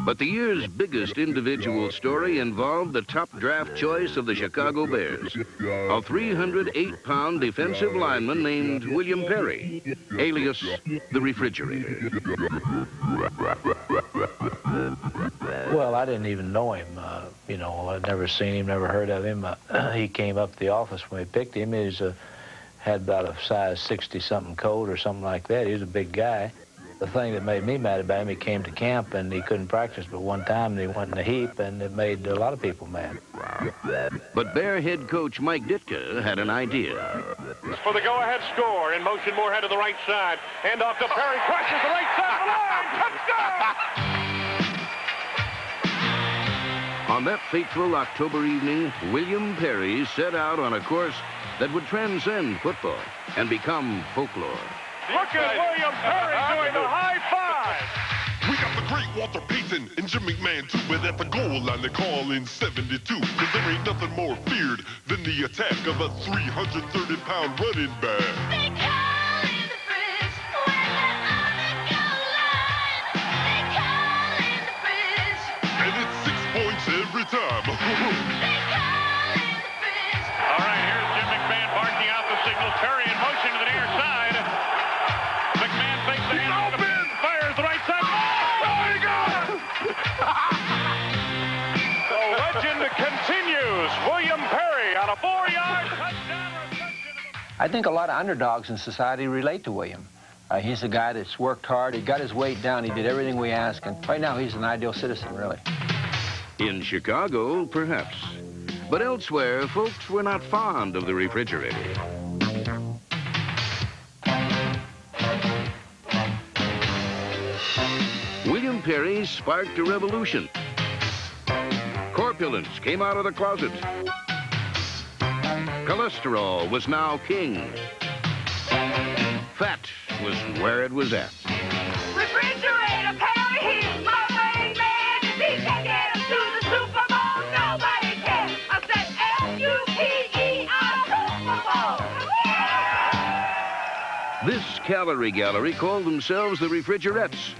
But the year's biggest individual story involved the top draft choice of the Chicago Bears, a 308-pound defensive lineman named William Perry, alias the Refrigerator. Well, I didn't even know him. You know, I'd never seen him, never heard of him. He came up to the office when we picked him. He was, had about a size 60-something coat or something like that. He was a big guy. The thing that made me mad about him, he came to camp and he couldn't practice but one time, and he went in a heap, and it made a lot of people mad. But Bear head coach Mike Ditka had an idea. For the go-ahead score, in motion Moorhead to the right side. Hand off to Perry, crosses the right side of the line, touchdown! On that fateful October evening, William Perry set out on a course that would transcend football and become folklore. Look at William Perry doing the high five! We got the great Walter Payton and Jim McMahon too, but at the goal line they call in 72. Cause there ain't nothing more feared than the attack of a 330-pound running back. They call in the fridge when they're on the goal line. They call in the fridge. And it's 6 points every time. They call in the fridge. All right, here's Jim McMahon barking out the signals. Perry in motion to the near side. McMahon fakes the hand open, fires the right side. Oh, my God! The legend continues. William Perry on a 4-yard touchdown reception. I think a lot of underdogs in society relate to William. He's a guy that's worked hard. He got his weight down. He did everything we asked. And right now, he's an ideal citizen, really. In Chicago, perhaps. But elsewhere, folks were not fond of the Refrigerator. William Perry sparked a revolution. Corpulence came out of the closet. Cholesterol was now king. Fat was where it was at. Refrigerator Perry, he's my main man. If he can get him to the Super Bowl, nobody can. I said F-U-P-E-R, Super Bowl. This calorie gallery called themselves the Refrigerettes,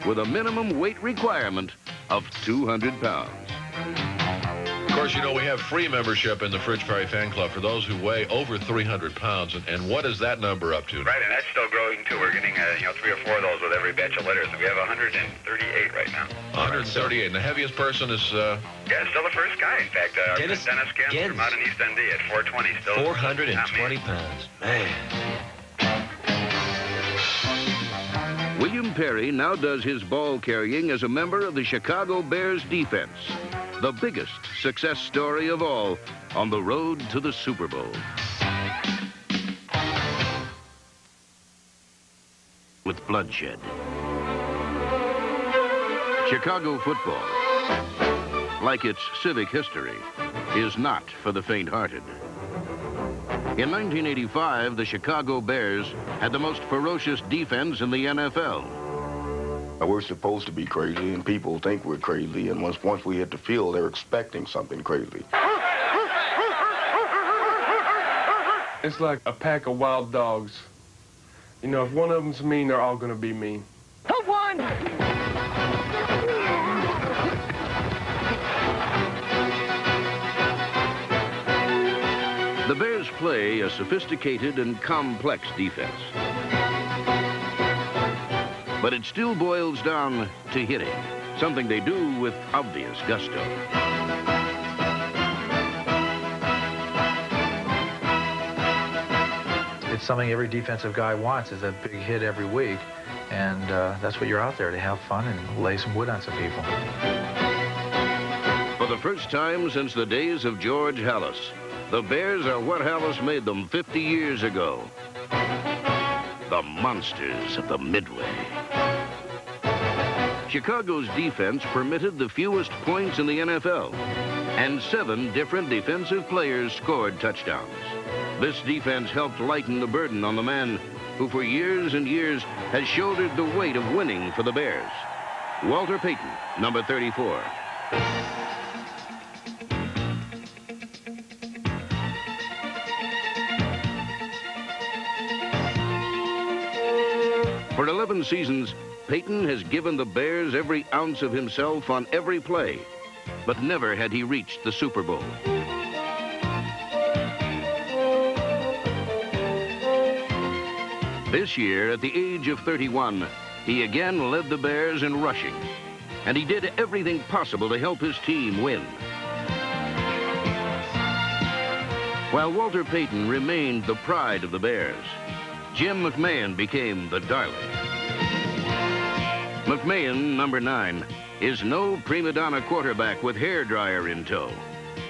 with a minimum weight requirement of 200 pounds. Of course, you know, we have free membership in the Fridge Perry Fan Club for those who weigh over 300 pounds. And what is that number up to? Right, and that's still growing, too. We're getting, 3 or 4 of those with every batch of litters. We have 138 right now. 138. And the heaviest person is... Yeah, still the first guy, in fact. Dennis Gans from out in East ND at 420. Still 420 pounds. Man. William Perry now does his ball carrying as a member of the Chicago Bears defense, the biggest success story of all on the road to the Super Bowl. With bloodshed. Chicago football, like its civic history, is not for the faint-hearted. In 1985, the Chicago Bears had the most ferocious defense in the NFL. We're supposed to be crazy, and people think we're crazy, and once we hit the field, they're expecting something crazy. It's like a pack of wild dogs. You know, if one of them's mean, they're all going to be mean. Who won? The Bears play a sophisticated and complex defense. But it still boils down to hitting, something they do with obvious gusto. It's something every defensive guy wants, is a big hit every week. And that's what you're out there, to have fun and lay some wood on some people. For the first time since the days of George Halas, the Bears are what Halas made them 50 years ago. The monsters of the Midway. Chicago's defense permitted the fewest points in the NFL, and 7 different defensive players scored touchdowns. This defense helped lighten the burden on the man who for years and years has shouldered the weight of winning for the Bears. Walter Payton, number 34. For 11 seasons, Payton has given the Bears every ounce of himself on every play, but never had he reached the Super Bowl. This year, at the age of 31, he again led the Bears in rushing, and he did everything possible to help his team win. While Walter Payton remained the pride of the Bears, Jim McMahon became the darling. McMahon, number 9, is no prima donna quarterback with hairdryer in tow,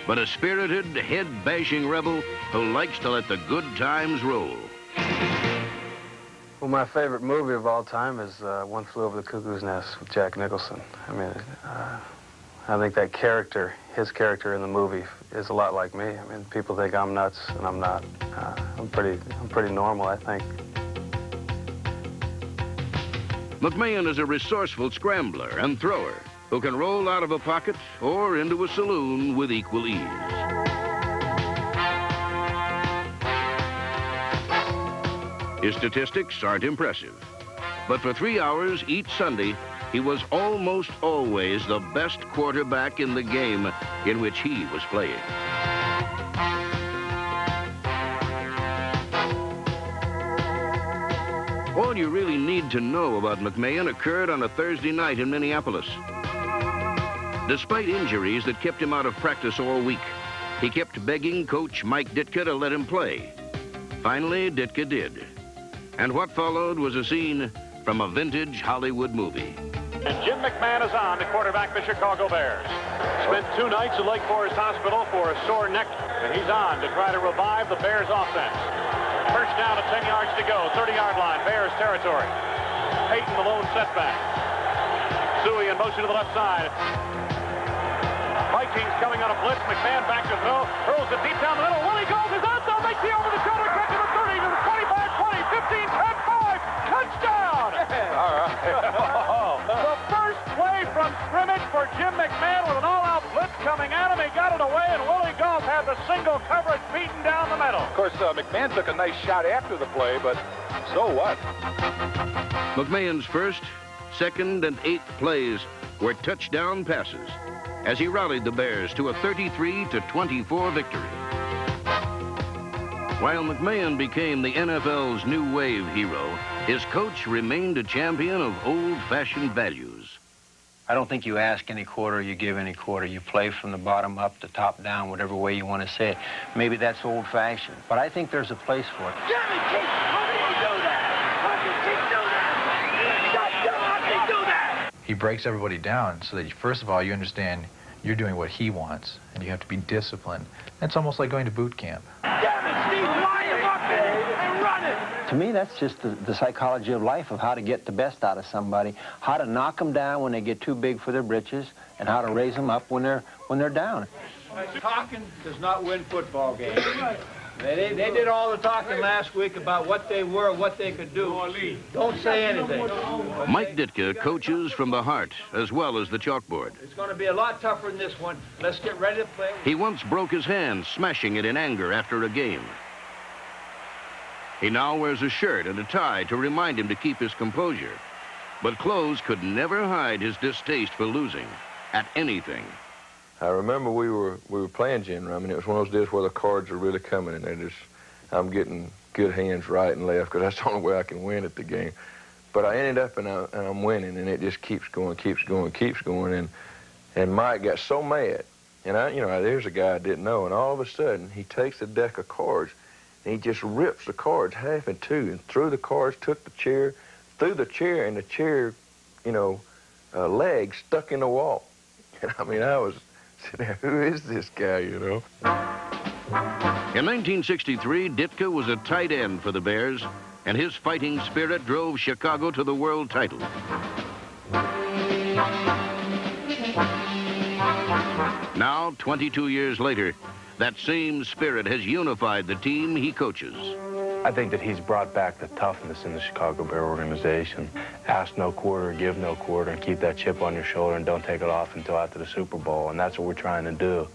but a spirited, head-bashing rebel who likes to let the good times roll. Well, my favorite movie of all time is One Flew Over the Cuckoo's Nest with Jack Nicholson. I mean, I think that character, his character in the movie, is a lot like me. I mean, people think I'm nuts, and I'm not. I'm pretty normal, I think. McMahon is a resourceful scrambler and thrower who can roll out of a pocket or into a saloon with equal ease. His statistics aren't impressive, but for 3 hours each Sunday, he was almost always the best quarterback in the game in which he was playing. All you really need to know about McMahon occurred on a Thursday night in Minneapolis. Despite injuries that kept him out of practice all week, he kept begging Coach Mike Ditka to let him play. Finally, Ditka did. And what followed was a scene from a vintage Hollywood movie. And Jim McMahon is on to quarterback the Chicago Bears. Spent 2 nights at Lake Forest Hospital for a sore neck, and he's on to try to revive the Bears offense. First down at 10 yards to go, 30-yard line, Bears territory. Payton the lone setback. Suey in motion to the left side. Vikings coming on a blitz. McMahon back to throw, hurls it deep down the middle. Willie Gold is out there, makes the over-the-shoulder catch to the 30, to the 25, 20, 15, 10, 5. Touchdown! All right. The first play from scrimmage for Jim McMahon with an all-out blitz coming at him. He got it away, and Willie Gold had the single coverage beaten down the middle. Of course, McMahon took a nice shot after the play, but so what? McMahon's first, second, and 8th plays were touchdown passes as he rallied the Bears to a 33-24 victory. While McMahon became the NFL's new wave hero, his coach remained a champion of old-fashioned values. I don't think you ask any quarter, you give any quarter. You play from the bottom up, the top down, whatever way you want to say it. Maybe that's old-fashioned, but I think there's a place for it. Jimmy, how do you do that? How do you do that? He breaks everybody down so that, first of all, you understand you're doing what he wants, and you have to be disciplined. It's almost like going to boot camp. To me, that's just the psychology of life, of how to get the best out of somebody, how to knock them down when they get too big for their britches, and how to raise them up when they're down. Talking does not win football games. They did all the talking last week about what they were, what they could do. Don't say anything. Mike Ditka coaches from the heart as well as the chalkboard. It's going to be a lot tougher than this one. Let's get ready to play. He once broke his hand smashing it in anger after a game. He now wears a shirt and a tie to remind him to keep his composure. But clothes could never hide his distaste for losing at anything. I remember we were playing gin rum, and it was one of those days where the cards are really coming, and I'm getting good hands right and left, because that's the only way I can win at the game. But I ended up, and I'm winning, and it just keeps going, and Mike got so mad, and there's a guy I didn't know, and all of a sudden, he takes the deck of cards, and he just rips the cards half in two, and threw the cards, took the chair, threw the chair, and the chair, leg stuck in the wall. And I mean, I was sitting there, who is this guy, In 1963, Ditka was a tight end for the Bears, and his fighting spirit drove Chicago to the world title. Now, 22 years later, that same spirit has unified the team he coaches. I think that he's brought back the toughness in the Chicago Bear organization. Ask no quarter, give no quarter, and keep that chip on your shoulder and don't take it off until after the Super Bowl, and that's what we're trying to do.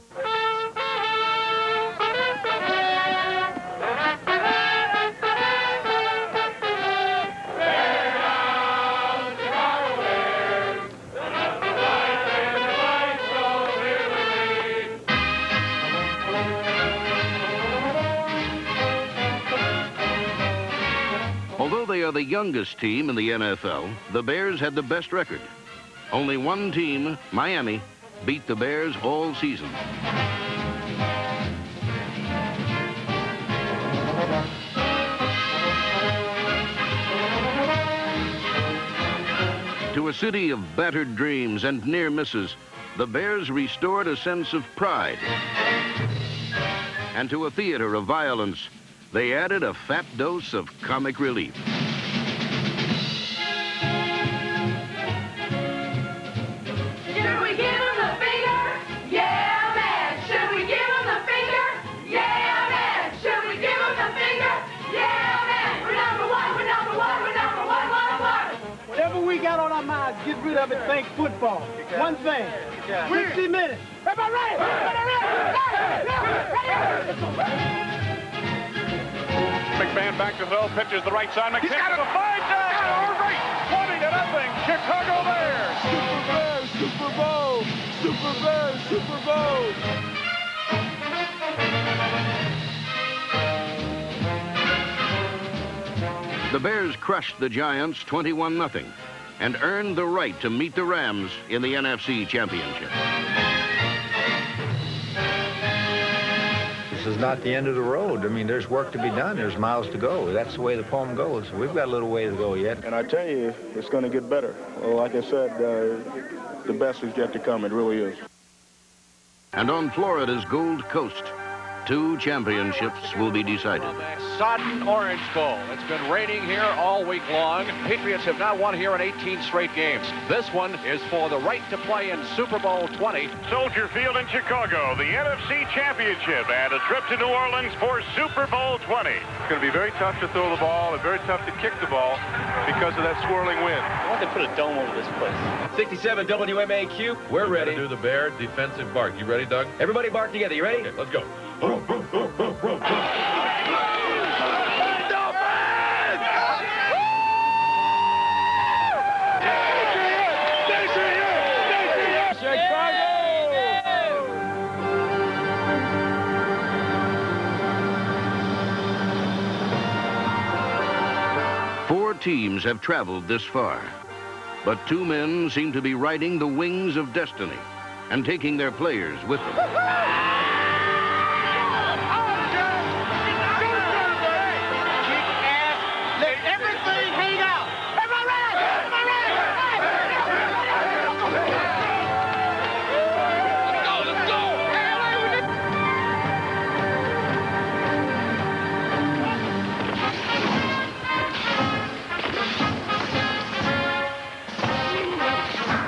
the youngest team in the NFL, the Bears had the best record. Only one team, Miami, beat the Bears all season. To a city of battered dreams and near misses, the Bears restored a sense of pride. And to a theater of violence, they added a fat dose of comic relief. Should we give him the finger? Yeah, man. Should we give him the finger? Yeah, man. Should we give him the finger? Yeah, man. We're number one, we're number one, we're number one, one, one. Whatever we got on our minds, get rid of it, think football. One thing. 60 minutes. Everybody ready? McMahon back to throw, pitches the right side. McMahon got a fine dive. 20-0. Chicago Bears. Super Bowl, Super Bowl, Super Bowl, Super Bowl. The Bears crushed the Giants 21-0 and earned the right to meet the Rams in the NFC Championship. This is not the end of the road. I mean, there's work to be done. There's miles to go. That's the way the poem goes. We've got a little way to go yet. And I tell you, it's going to get better. Well, like I said, the best is yet to come. It really is. And on Florida's Gold Coast, 2 championships will be decided. Sodden Orange Bowl. It's been raining here all week long. Patriots have not won here in 18 straight games. This one is for the right to play in Super Bowl 20. Soldier Field in Chicago, the NFC Championship, and a trip to New Orleans for Super Bowl 20. It's going to be very tough to throw the ball and very tough to kick the ball because of that swirling wind. I want to put a dome over this place. 67 WMAQ, we're ready. Do the Bear defensive bark. You ready, Doug? Everybody bark together. You ready? Okay, let's go. Four teams have traveled this far, but 2 men seem to be riding the wings of destiny and taking their players with them. Let everything hang out. Let's go.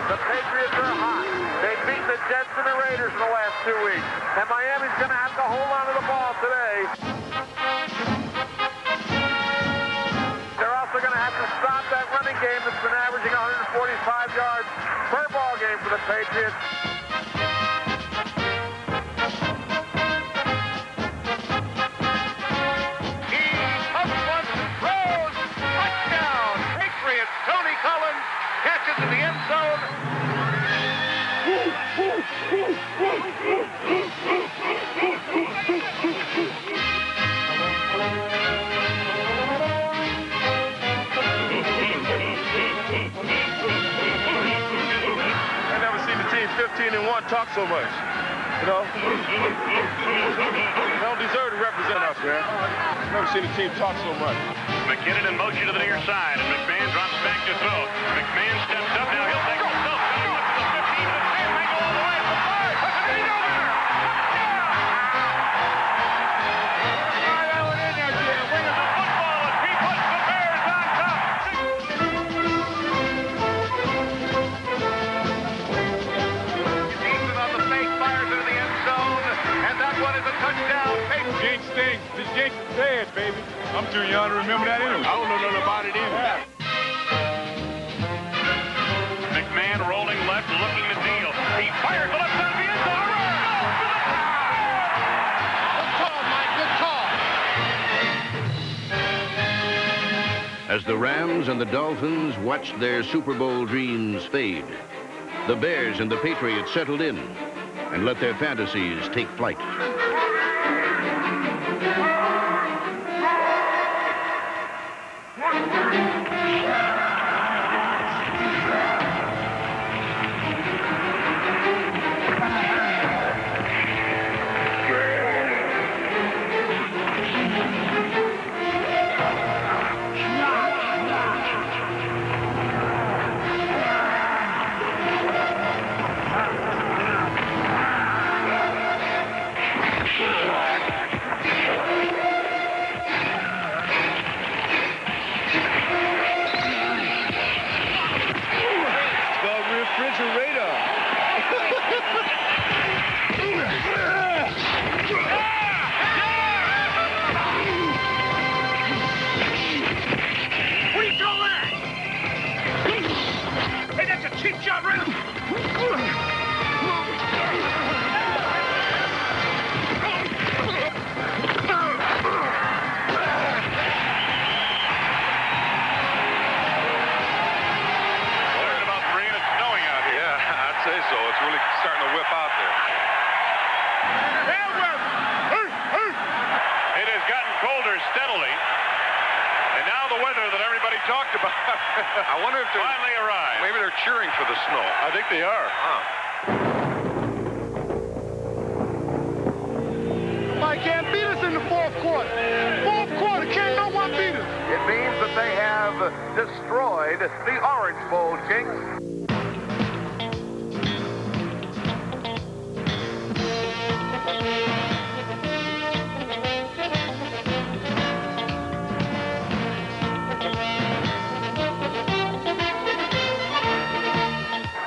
The Patriots are hot. They beat the Jets and the Raiders in the last 2 weeks. And Miami's going to have to hold on to the ball today. They're also going to have to stop that running game that's been averaging 145 yards per ball game for the Patriots. He ups once and throws. Touchdown. Patriots. Tony Collins catches in the end zone. I've never seen the team 15-1 talk so much. You know? They don't deserve to represent us, man. I've never seen a team talk so much. McKinnon in motion to the near side, and McMahon drops back to throw. McMahon steps up now. He'll take it. No, up to the 15, to the 10, may go all the way to the 5. Puts it in over there. That one in there, Jim. Wing of the football, and he puts the Bears on top. Eason on the fake, fires into the end zone, and that one is a touchdown. Jinx stinks. The jinx is dead, baby. I'm too young to remember that anyway. I don't know nothing about it either. McMahon rolling left, looking to deal. He fires the left side of the end zone. Good call, Mike. Good call. As the Rams and the Dolphins watched their Super Bowl dreams fade, the Bears and the Patriots settled in and let their fantasies take flight. talked about. I wonder if they're finally arrived. Maybe they're cheering for the snow. I think they are. Somebody can't beat us in the fourth quarter. Fourth quarter, can't no one beat us. It means that they have destroyed the Orange Bowl jinx.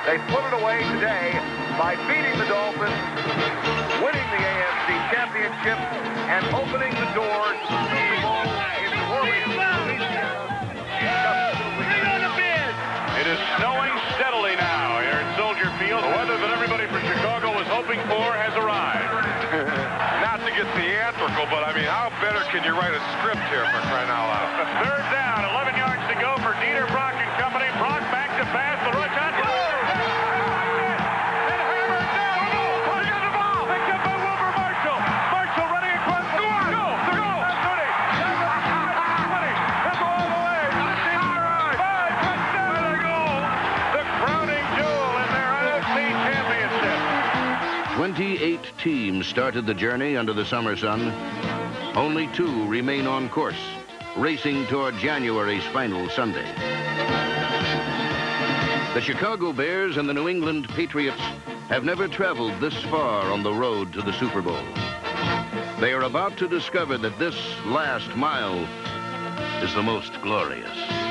They put it away today by beating the Dolphins, winning the AFC Championship, and opening the doors to the Super Bowl in New Orleans, Louisiana. It is snowing steadily now here at Soldier Field. The weather that everybody from Chicago was hoping for has arrived. Not to get theatrical, but I mean, how better can you write a script here for crying out loud? Third down, 11 yards to go for Dieter Brock and company. Brock back to pass, the right side. The crowning jewel in their NFC championship. 28 teams started the journey under the summer sun. Only 2 remain on course, racing toward January's final Sunday. The Chicago Bears and the New England Patriots have never traveled this far on the road to the Super Bowl. They are about to discover that this last mile is the most glorious.